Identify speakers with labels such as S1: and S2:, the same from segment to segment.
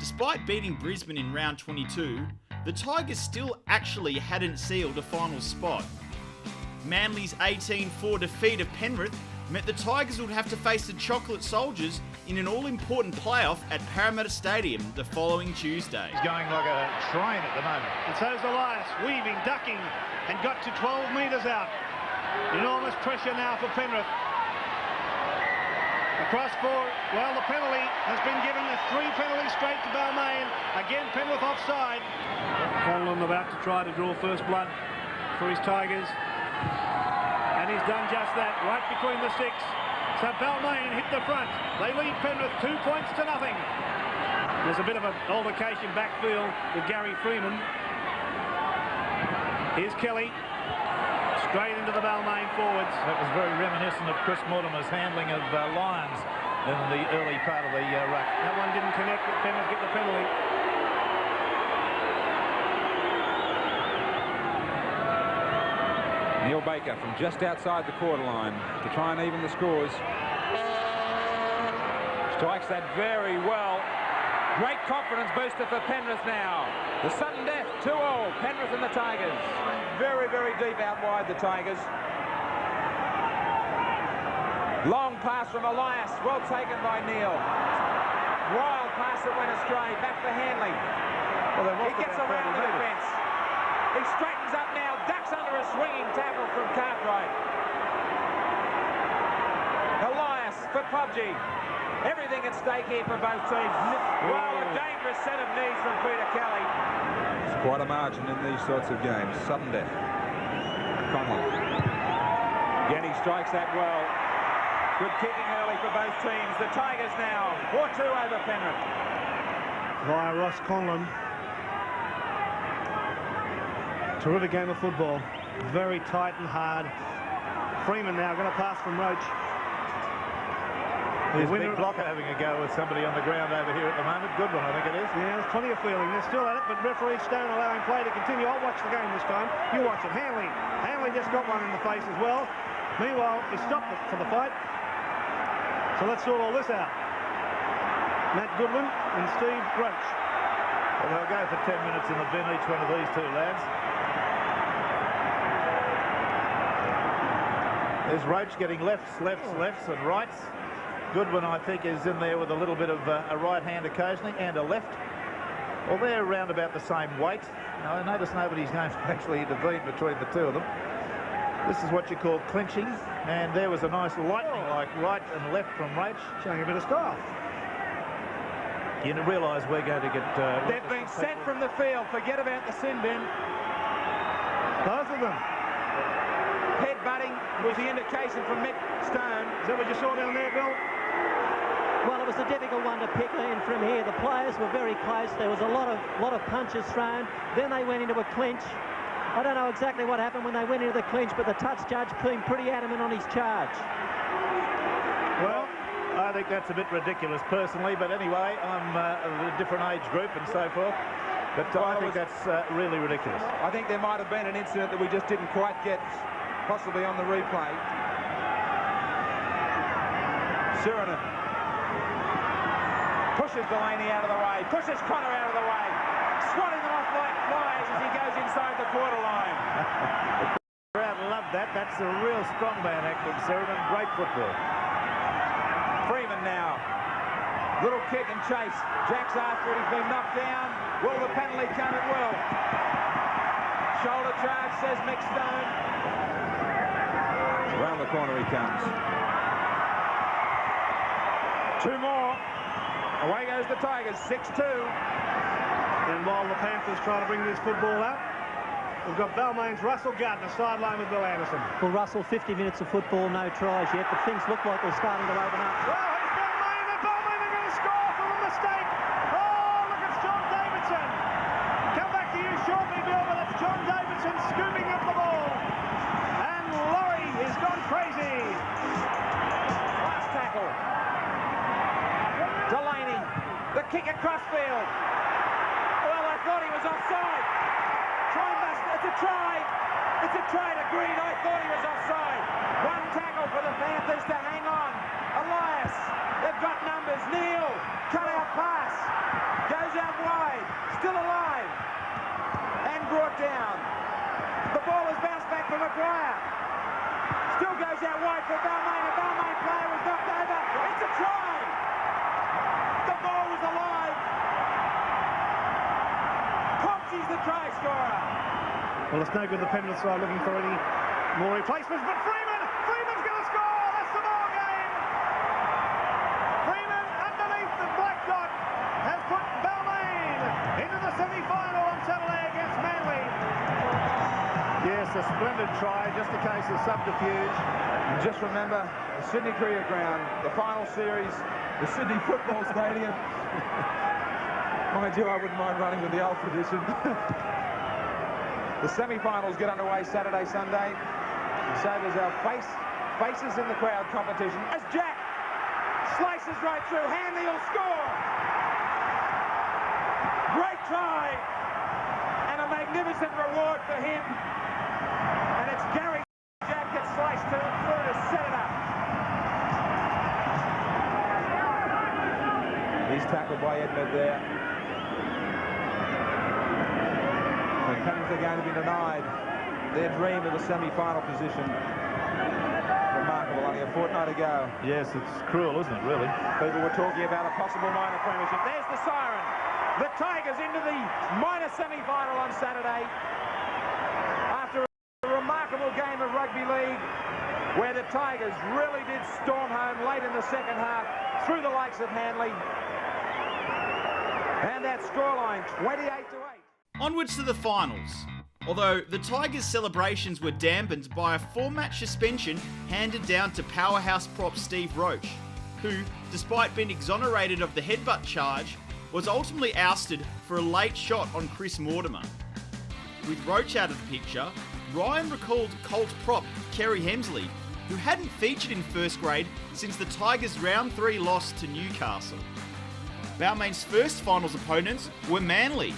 S1: Despite beating Brisbane in round 22, the Tigers still actually hadn't sealed a final spot. Manly's 18-4 defeat of Penrith meant the Tigers would have to face the Chocolate Soldiers in an all-important playoff at Parramatta Stadium the following Tuesday.
S2: He's going like a train at the moment.
S3: And so's Elias, weaving, ducking, and got to 12 metres out. Enormous pressure now for Penrith. Across for, well, the penalty has been given. There's 3 penalties straight to Balmain. Again, Penrith offside. Conlon about to try to draw first blood for his Tigers. And he's done just that, right between the sticks. So Balmain hit the front. They lead Penrith 2 points to nothing. There's a bit of an altercation backfield with Gary Freeman. Here's Kelly. Straight into the Balmain forwards.
S2: That was very reminiscent of Chris Mortimer's handling of Lions in the early part of the ruck.
S3: That one didn't connect, but Penrith get the penalty.
S4: Neil Baker from just outside the quarter line to try and even the scores. Strikes that very well. Great confidence booster for Penrith now. The sudden death, 2-all, Penrith and the Tigers. Very, very deep out wide, the Tigers. Long pass from Elias, well taken by Neil. Wild pass that went astray, back for Hanley.
S2: Well,
S4: he gets around the defence. He straightens up now, ducks under a swinging tackle from Cartwright. Elias for Pudgy. Everything at stake here for both teams. Well, a dangerous set of knees from Peter Kelly. It's quite a margin in these sorts of games. Sudden death. Conlon. Again, he strikes that well. Good kicking early for both teams. The Tigers now 4-2 over Penrith.
S3: Via Ross Conlon. Terrific game of football. Very tight and hard. Freeman now going to pass from Roach.
S2: There's Big Blocker having a go with somebody on the ground over here at the moment. Good one, I think it is.
S3: Yeah, there's plenty of feeling. They're still at it, but referees don't allow him play to continue. I'll watch the game this time. You watch it. Hanley just got one in the face as well. Meanwhile, he stopped it for the fight. So let's sort all this out. Matt Goodwin and Steve Roach.
S2: Well, they'll go for 10 minutes in the bin, each one of these two lads. There's Roach getting lefts and rights. Goodwin, I think, is in there with a little bit of a right hand occasionally and a left. Well, they're around about the same weight. Now, I notice nobody's going to actually intervene between the two of them. This is what you call clinching, and there was a nice lightning-like right and left from Roach.
S3: Showing a bit of style.
S2: You realise we're going to get...
S4: They've been sent from the field. Forget about the sin bin.
S3: Both of them.
S4: Headbutting was the indication from Mick Stone.
S3: Is that what you saw down there, Bill?
S5: Well, it was a difficult one to pick in from here. The players were very close. There was a lot of punches thrown. Then they went into a clinch. I don't know exactly what happened when they went into the clinch, but the touch judge seemed pretty adamant on his charge.
S2: Well, I think that's a bit ridiculous personally, but anyway, I'm a different age group and so forth. But I think that's really ridiculous.
S4: I think there might have been an incident that we just didn't quite get, possibly on the replay. Suranen pushes Delaney out of the way, pushes Connor out of the way, swatting them off like flies as he goes inside the quarter line.
S2: The crowd loved that. That's a real strongman act from Suranen. Great football.
S4: Freeman now. Little kick and chase. Jack's after it. He's been knocked down. Will the penalty come? It will. Shoulder charge, says Mick Stone. Round the corner he comes. 2 more. Away goes the Tigers, 6-2.
S3: And while the Panthers try to bring this football out, we've got Balmain's Russell Gardner sideline with Bill Anderson.
S5: Well, Russell, 50 minutes of football, no tries yet, but things look like they're starting to open up.
S3: Well, here's Balmain, and Balmain are going to score from a mistake. Oh, look, it's John Davidson. Come back to you shortly, Bill, but it's John Davidson scooping up the ball. And Laurie has gone crazy.
S4: Last tackle. Delaney, the kick across field. Well, I thought he was offside. It's a try. It's a try to Green. I thought he was offside. One tackle for the Panthers to hang on. Elias, they've got numbers. Neil, cut out pass. Goes still alive and brought down. The ball has bounced back for Maguire. Still goes out wide for Balmain. A Balmain player was knocked over. It's a try. The ball was alive. Popsey's the try scorer.
S3: Well, it's no good the Penrith side looking for any more replacements, but Freeman's going to score. That's the ball game. Freeman underneath the black dot has put Balmain into the semi-final on Saturday against Manly.
S2: Yes, a splendid try, just a case of subterfuge.
S4: And just remember, the Sydney Cricket Ground, the final series, the Sydney Football Stadium. Mind you, I wouldn't mind running with the old tradition. The semi-finals get underway Saturday, Sunday. And so does our faces in the crowd competition. As Jack slices right through, Hanley will score. Great try. And a magnificent reward for him. And it's Gary Jack gets sliced through to set it up. He's tackled by Edmed there. The Penrith are going to be denied their dream of a semi-final position. Remarkable, only a fortnight ago.
S2: Yes, it's cruel, isn't it, really?
S4: People were talking about a possible minor premiership. There's the siren. The Tigers into the minor semi-final on Saturday. After a remarkable game of rugby league where the Tigers really did storm home late in the second half through the likes of Hanley. And that scoreline, 28-8.
S1: Onwards to the finals. Although the Tigers' celebrations were dampened by a 4-match suspension handed down to powerhouse prop Steve Roach, who, despite being exonerated of the headbutt charge, was ultimately ousted for a late shot on Chris Mortimer. With Roach out of the picture, Ryan recalled Colt prop Kerry Hemsley, who hadn't featured in first grade since the Tigers' round 3 loss to Newcastle. Balmain's first finals opponents were Manly,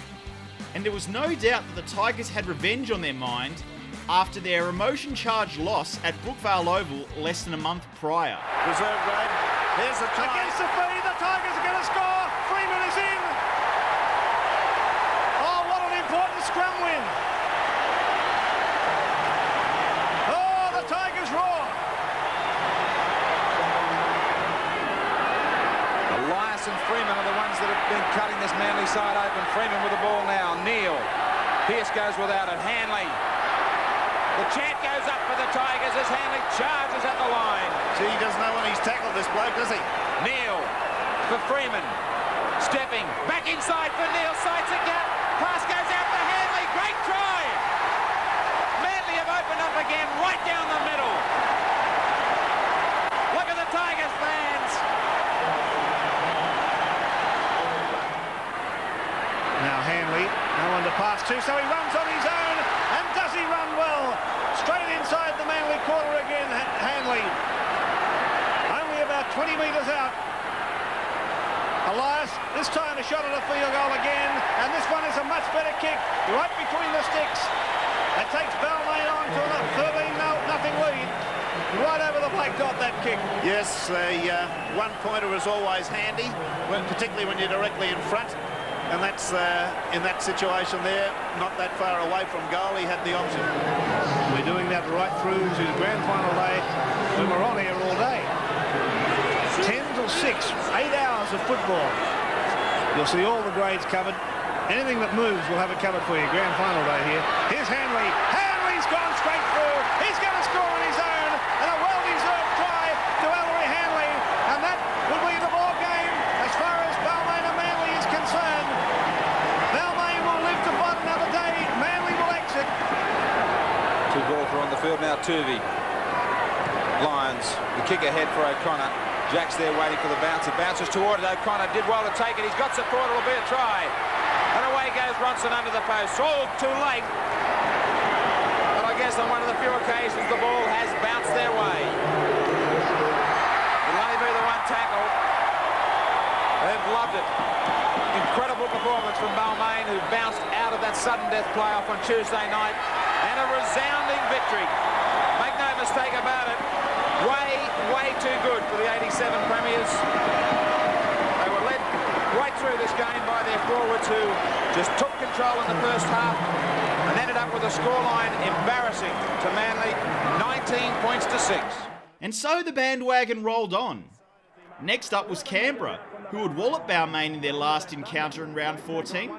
S1: and there was no doubt that the Tigers had revenge on their mind after their emotion-charged loss at Brookvale Oval less than a month prior.
S2: Reserve grade. Here's the try.
S3: Against the feed, the Tigers are going to score. Freeman is in. Oh, what an important scrum win. Oh, the Tigers roar.
S4: Elias and Freeman are the ones that have been cutting this Manly side open. Freeman with the ball now. Neal. Pearce goes without it. Hanley. The chant goes up for the Tigers as Hanley charges at the line.
S2: See, he doesn't know when he's tackled this bloke, does he?
S4: Neal for Freeman. Stepping. Back inside for Neal. Sights a gap. Pass goes out for Hanley. Great try. Manly have opened up again right down the middle. Look at the Tigers fans.
S3: Now Hanley, no one to pass to, so he runs on his own, and does he run well? Straight inside the Manly quarter again, Hanley. Only about 20 metres out. Elias, this time a shot at a field goal again, and this one is a much better kick, right between the sticks. It takes Balmain on to a 13-0 lead. Right over the black dot, that kick.
S2: Yes, a one-pointer is always handy, particularly when you're directly in front. And that's, in that situation there, not that far away from goal, he had the option.
S3: We're doing that right through to the grand final day. We were on here all day. 10 till 6, 8 hours of football. You'll see all the grades covered. Anything that moves, we'll have it covered for you. Grand final day here. Here's Hanley. Hanley's gone straight through. He's going to score on his own. And a well-deserved try to Ellery Hanley. And that will be the ball game as far as Balmain and Manly is concerned. Balmain will live to fight another day. Manly will exit.
S4: Two balls are on the field now. Tuvey. Lions. The kick ahead for O'Connor. Jack's there waiting for the bounce. It bounces toward it. O'Connor did well to take it. He's got support. It'll be a try. And away goes Ronson under the post. Oh, too late. But I guess on one of the few occasions the ball has bounced their way. It'll only be the one tackle. They've loved it. Incredible performance from Balmain, who bounced out of that sudden death playoff on Tuesday night. And a resounding victory. Make no mistake about it. Way too good for the 87 premiers. They were led right through this game by their forwards who just took control in the first half and ended up with a scoreline embarrassing to Manly, 19 points to 6.
S1: And so the bandwagon rolled on. Next up was Canberra, who would wallop Balmain in their last encounter in round 14.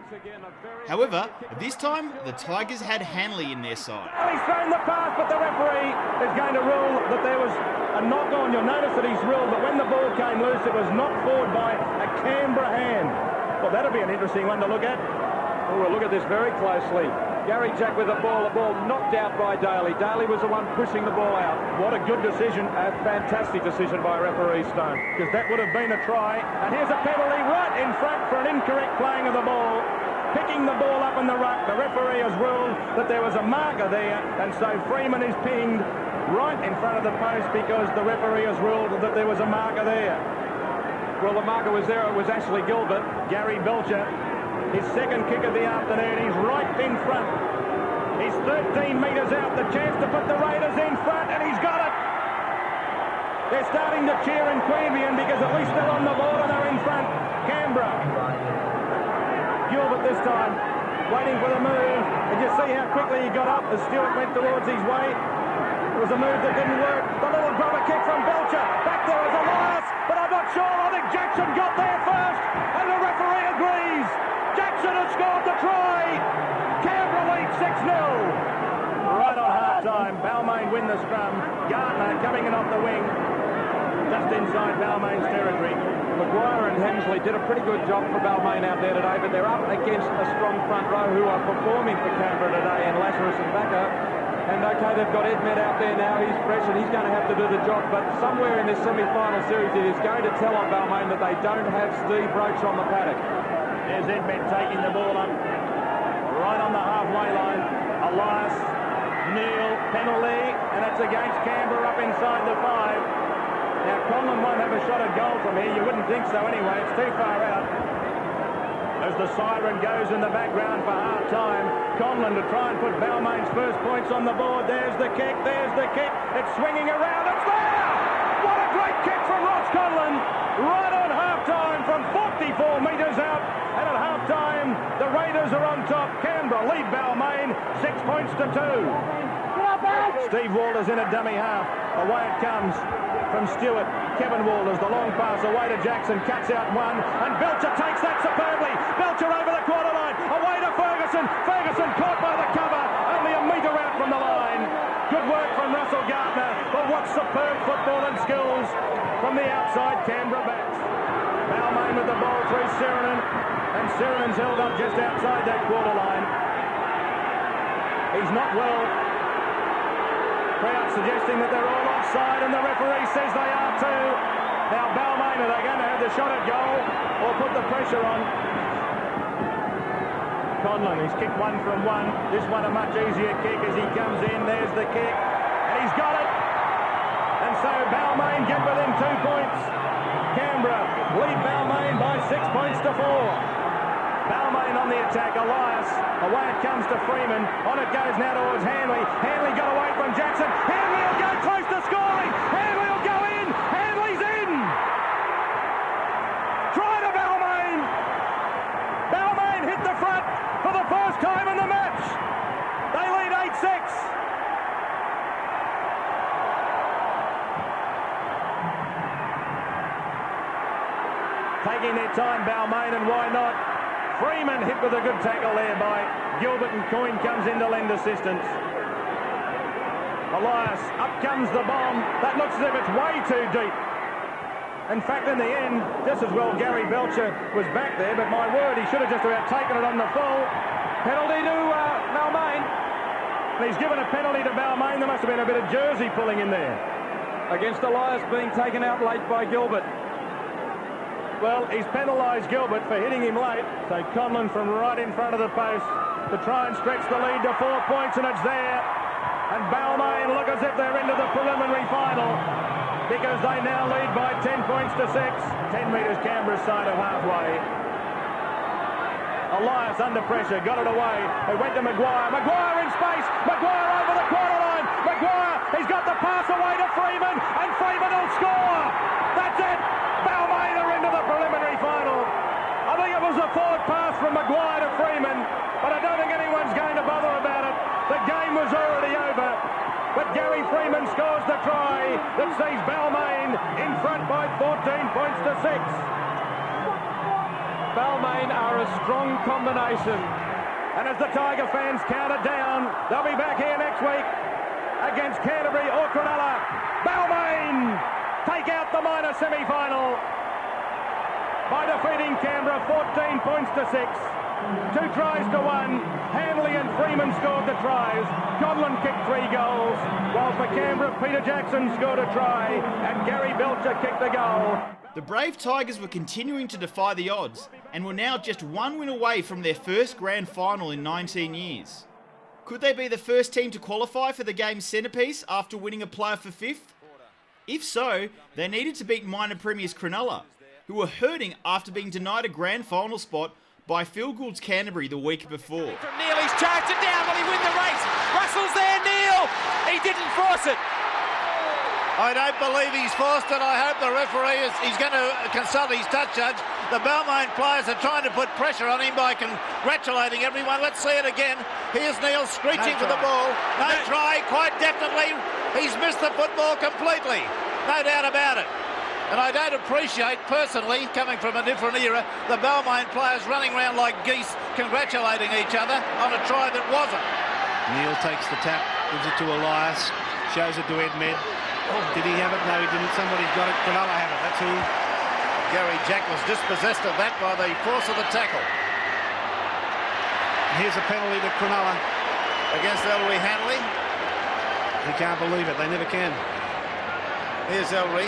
S1: However, this time the Tigers had Hanley in their side.
S3: He's thrown the pass, but the referee is going to rule that there was a knock on. You'll notice that he's ruled that when the ball came loose, it was knocked forward by a Canberra hand. Well, that'll be an interesting one to look at.
S4: Oh, we'll look at this very closely. Gary Jack with the ball knocked out by Daly. Daly was the one pushing the ball out.
S3: What a good decision.
S4: A fantastic decision by referee Stone.
S3: Because that would have been a try. And here's a penalty right in front for an incorrect playing of the ball. Picking the ball up in the ruck. The referee has ruled that there was a marker there. And so Freeman is pinged right in front of the post because the referee has ruled that there was a marker there.
S4: Well, the marker was there. It was Ashley Gilbert.
S3: Gary Belcher. His second kick of the afternoon, he's right in front. He's 13 metres out, the chance to put the Raiders in front, and he's got it. They're starting to cheer in Queanbeyan because at least they're on the board and they're in front. Canberra. Gilbert this time, waiting for the move. And you see how quickly he got up as Stewart went towards his way. It was a move that didn't work. The little grubber kick from Belcher. Back there is Elias, but I'm not sure. I think Jackson got there first, and the referee agrees. Jackson has scored the try. Canberra lead 6-0. Right on half-time, Balmain win the scrum. Gardner coming in off the wing, just inside Balmain's territory.
S4: Maguire and Hemsley did a pretty good job for Balmain out there today, but they're up against a strong front row who are performing for Canberra today, and Lazarus and Backer. And okay, they've got Edmed out there now. He's fresh and he's going to have to do the job. But somewhere in this semi-final series, it is going to tell on Balmain that they don't have Steve Roach on the paddock.
S3: There's Edmed taking the ball up right on the halfway line. Elias, Neil, penalty, and it's against Canberra up inside the 5. Now Conlon won't have a shot at goal from here. You wouldn't think so anyway. It's too far out. As the siren goes in the background for half-time, Conlon to try and put Balmain's first points on the board. There's the kick, there's the kick. It's swinging around, it's there! What a great kick from Ross Conlon! Right on half-time from 44 metres out. And at half-time, the Raiders are on top. Canberra lead Balmain 6 points to 2. Steve Walters in a dummy half. Away it comes from Stewart. Kevin Walters, the long pass away to Jackson, cuts out one, and Belcher takes that superbly. Belcher over the quarter line, away to Ferguson. Ferguson caught by the cover, only a metre out from the line. Good work from Russell Gardner, but what superb football and skills from the outside Canberra backs. Balmain with the ball through Sirinen, and Sirinen's held up just outside that quarter line. He's not well. Crowd suggesting that they're all offside, and the referee says they are too. Now Balmain, are they going to have the shot at goal or put the pressure on? Conlon, he's kicked one from one. This one a much easier kick as he comes in. There's the kick, and he's got it. And so Balmain get within 2 points. Canberra lead Balmain by 6 points to 4. Balmain on the attack, Elias, away it comes to Freeman, on it goes now towards Hanley. Hanley got away from Jackson, Hanley will go close to scoring, Hanley will go in, Hanley's in! Try to Balmain! Balmain hit the front for the first time in the match. They lead 8-6. Taking their time, Balmain, and why not? Freeman hit with a good tackle there by Gilbert, and Coyne comes in to lend assistance. Elias, up comes the bomb. That looks as if it's way too deep. In fact, in the end, just as well Gary Belcher was back there, but my word, he should have just about taken it on the full. Penalty to Balmain. And he's given a penalty to Balmain. There must have been a bit of jersey pulling in there.
S4: Against Elias being taken out late by Gilbert.
S3: Well, he's penalised Gilbert for hitting him late. So Conlon from right in front of the post to try and stretch the lead to 4 points, and it's there. And Balmain look as if they're into the preliminary final because they now lead by 10 points to 6. 10 metres Canberra's side of halfway. Elias under pressure, got it away. It went to Maguire. Maguire in space. Maguire over the quarter line. Maguire, he's got the pass away to Freeman, and Freeman will score. That's it. Balmain are into the preliminary final. Maguire to Freeman, but I don't think anyone's going to bother about it. The game was already over, but Gary Freeman scores the try that sees Balmain in front by 14 points to 6. Balmain are a strong combination, and as the Tiger fans count it down, they'll be back here next week against Canterbury or Cronulla. Balmain take out the minor semi-final by defeating Canberra 14 points to 6. 2 tries to 1. Hanley and Freeman scored the tries. Godwin kicked 3 goals, while for Canberra, Peter Jackson scored a try and Gary Belcher kicked the goal.
S1: The brave Tigers were continuing to defy the odds and were now just 1 win away from their first grand final in 19 years. Could they be the first team to qualify for the game's centrepiece after winning a player for 5th? If so, they needed to beat minor premiers Cronulla, who were hurting after being denied a grand final spot by Phil Gould's Canterbury the week before.
S4: From Neil, he's charged it down. Will he win the race? Russell's there, Neil. He didn't force it.
S2: I don't believe he's forced it. I hope the referee he's going to consult his touch judge. The Balmain players are trying to put pressure on him by congratulating everyone. Let's see it again. Here's Neil screeching for the ball. No try, quite definitely. He's missed the football completely. No doubt about it. And I don't appreciate, personally, coming from a different era, the Balmain players running around like geese congratulating each other on a try that wasn't.
S3: Neil takes the tap, gives it to Elias, shows it to Ed Med. Oh, did he have it? No, he didn't. Somebody's got it. Cronulla have it. That's who.
S2: Gary Jack was dispossessed of that by the force of the tackle.
S3: Here's a penalty to Cronulla
S2: Against Ellery Hanley.
S3: He can't believe it. They never can.
S2: Here's Ellery.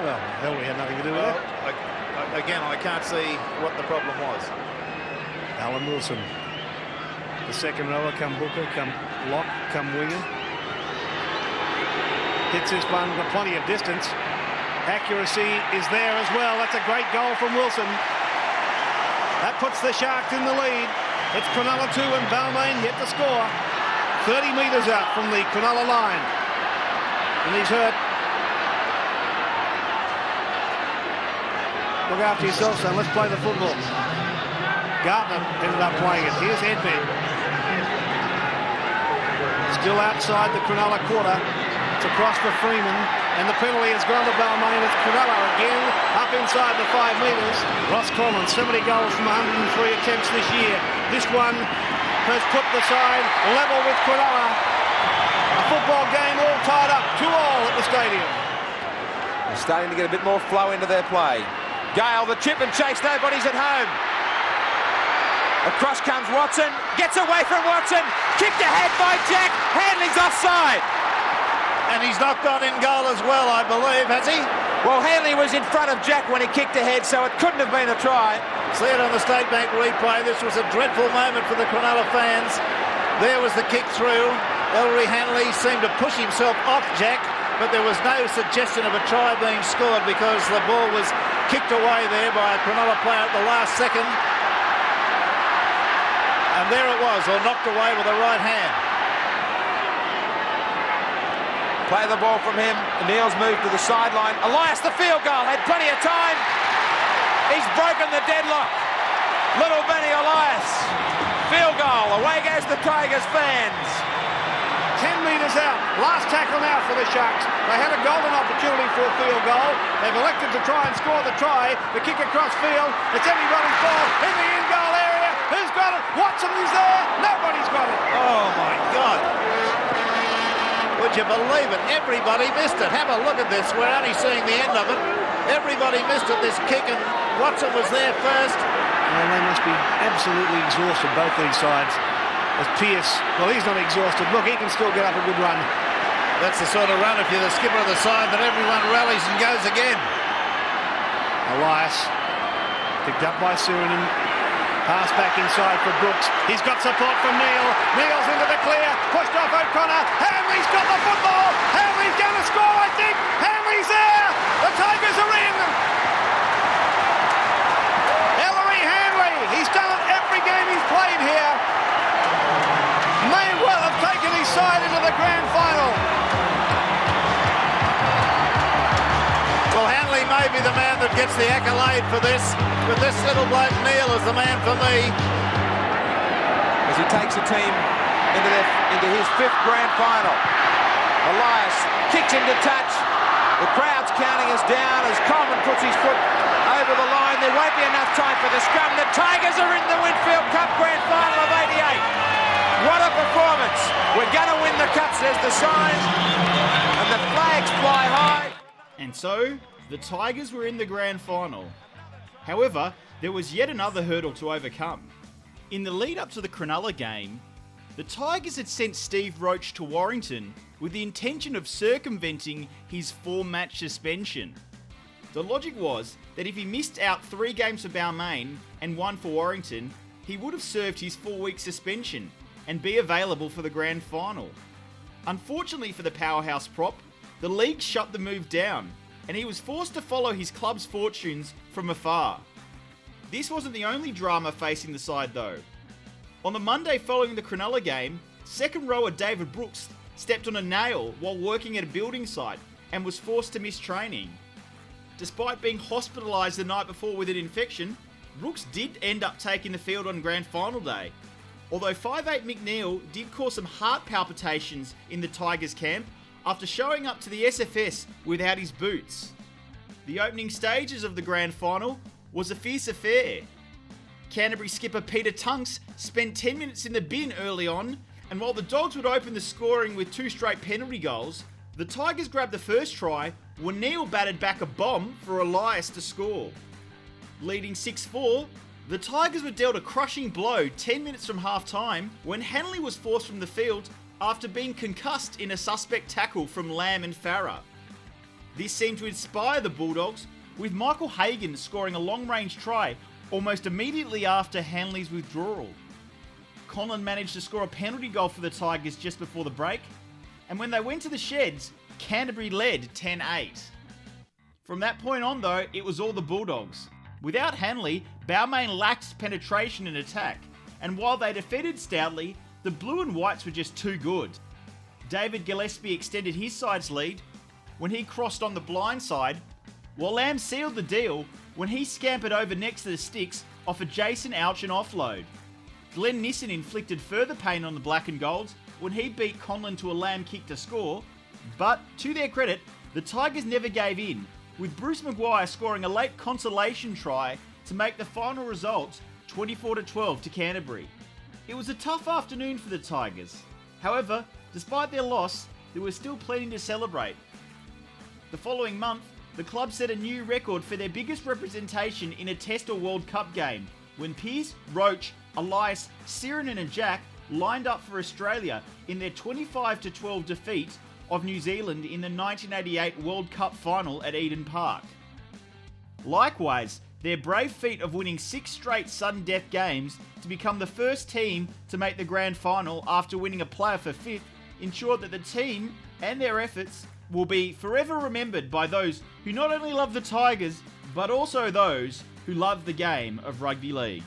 S3: Well, Ellery had nothing to do with it.
S2: Again, I can't see what the problem was.
S3: Alan Wilson. The second rower, come Booker, come Lock, come Winger. Hits this one with plenty of distance. Accuracy is there as well. That's a great goal from Wilson. That puts the Sharks in the lead. It's Cronulla 2 and Balmain yet to score. 30 metres out from the Cronulla line. And he's hurt. Look after yourself, son. Let's play the football. Gartner ended up playing it. Here's Edmed. Still outside the Cronulla quarter. It's across for Freeman, and the penalty has gone to Balmain. It's Cronulla again, up inside the 5 metres. Ross Collins, 70 goals from 103 attempts this year. This one has put the side level with Cronulla. A football game all tied up, 2-2 at the stadium.
S4: They're starting to get a bit more flow into their play. Gale, the chip and chase, nobody's at home. Across comes Watson, gets away from Watson, kicked ahead by Jack, Hanley's offside.
S2: And he's knocked on in goal as well, I believe, has he?
S4: Well, Hanley was in front of Jack when he kicked ahead, so it couldn't have been a try.
S2: See it on the State Bank replay. This was a dreadful moment for the Cronulla fans. There was the kick through. Ellery Hanley seemed to push himself off Jack, but there was no suggestion of a try being scored because the ball was kicked away there by a Cronulla player at the last second. And there it was, or knocked away with the right hand.
S4: Play the ball from him. Neil's moved to the sideline. Elias, the field goal, had plenty of time. He's broken the deadlock. Little Benny Elias. Field goal. Away goes the Tigers fans.
S3: 10 metres out. Last tackle now for the Sharks. They had a golden opportunity for a field goal. They've elected to try and score the try. The kick across field. It's anybody's ball in the in-goal area. Who's got it? Watson is there. Nobody's got it.
S2: Oh, my God. Would you believe it? Everybody missed it. Have a look at this. We're only seeing the end of it. Everybody missed it, this kick, and Watson was there first.
S3: Well, they must be absolutely exhausted, both these sides. As Pearce, well, he's not exhausted. Look, he can still get up a good run.
S2: That's the sort of run, if you're the skipper of the side, that everyone rallies and goes again.
S3: Elias, picked up by Surinam. Pass back inside for Brooks. He's got support from Neil. Neil's into the clear. Pushed off O'Connor. Hanley's got the football. Hanley's going to score, I think. Hanley's there. The Tigers are in. Ellery Hanley. He's done it every game he's played here. May well have taken his side into the grand final.
S2: Well, Hanley may be the man that gets the accolade for this, but this little bloke Neil is the man for me.
S4: As he takes the team into his 5th grand final. Elias kicks into touch. The crowd's counting us down as Coleman puts his foot over the line. There won't be enough time for the scrum. The Tigers are in the Winfield Cup grand final of 88. What a performance. We're going to win the cup, says the signs, and the flags fly high.
S1: And so, the Tigers were in the grand final. However, there was yet another hurdle to overcome. In the lead up to the Cronulla game, the Tigers had sent Steve Roach to Warrington with the intention of circumventing his 4-match suspension. The logic was that if he missed out 3 games for Balmain and 1 for Warrington, he would have served his 4-week suspension and be available for the grand final. Unfortunately for the powerhouse prop, the league shut the move down, and he was forced to follow his club's fortunes from afar. This wasn't the only drama facing the side though. On the Monday following the Cronulla game, second rower David Brooks stepped on a nail while working at a building site and was forced to miss training. Despite being hospitalised the night before with an infection, Brooks did end up taking the field on grand final day, although 5'8" McNeil did cause some heart palpitations in the Tigers camp after showing up to the SFS without his boots. The opening stages of the grand final was a fierce affair. Canterbury skipper Peter Tunks spent 10 minutes in the bin early on, and while the Dogs would open the scoring with 2 straight penalty goals, the Tigers grabbed the first try when Neil batted back a bomb for Elias to score. Leading 6-4, the Tigers were dealt a crushing blow 10 minutes from half-time when Hanley was forced from the field after being concussed in a suspect tackle from Lamb and Farah. This seemed to inspire the Bulldogs, with Michael Hagan scoring a long-range try almost immediately after Hanley's withdrawal. Conlon managed to score a penalty goal for the Tigers just before the break, and when they went to the sheds, Canterbury led 10-8. From that point on though, it was all the Bulldogs. Without Hanley, Balmain lacked penetration and attack, and while they defended stoutly, the Blue and Whites were just too good. David Gillespie extended his side's lead when he crossed on the blind side, while Lamb sealed the deal when he scampered over next to the sticks off a Jason Alchin offload. Glenn Nissen inflicted further pain on the Black and Golds when he beat Conlon to a Lamb kick to score, but to their credit, the Tigers never gave in, with Bruce Maguire scoring a late consolation try to make the final result 24-12 to Canterbury. It was a tough afternoon for the Tigers. However, despite their loss, there was still plenty to celebrate. The following month, the club set a new record for their biggest representation in a Test or World Cup game, when Pearce, Roach, Elias, Sirinen and Jack lined up for Australia in their 25-12 defeat of New Zealand in the 1988 World Cup final at Eden Park. Likewise, their brave feat of winning 6 straight sudden death games to become the first team to make the grand final after winning a player for 5th ensured that the team and their efforts will be forever remembered by those who not only love the Tigers, but also those who love the game of rugby league.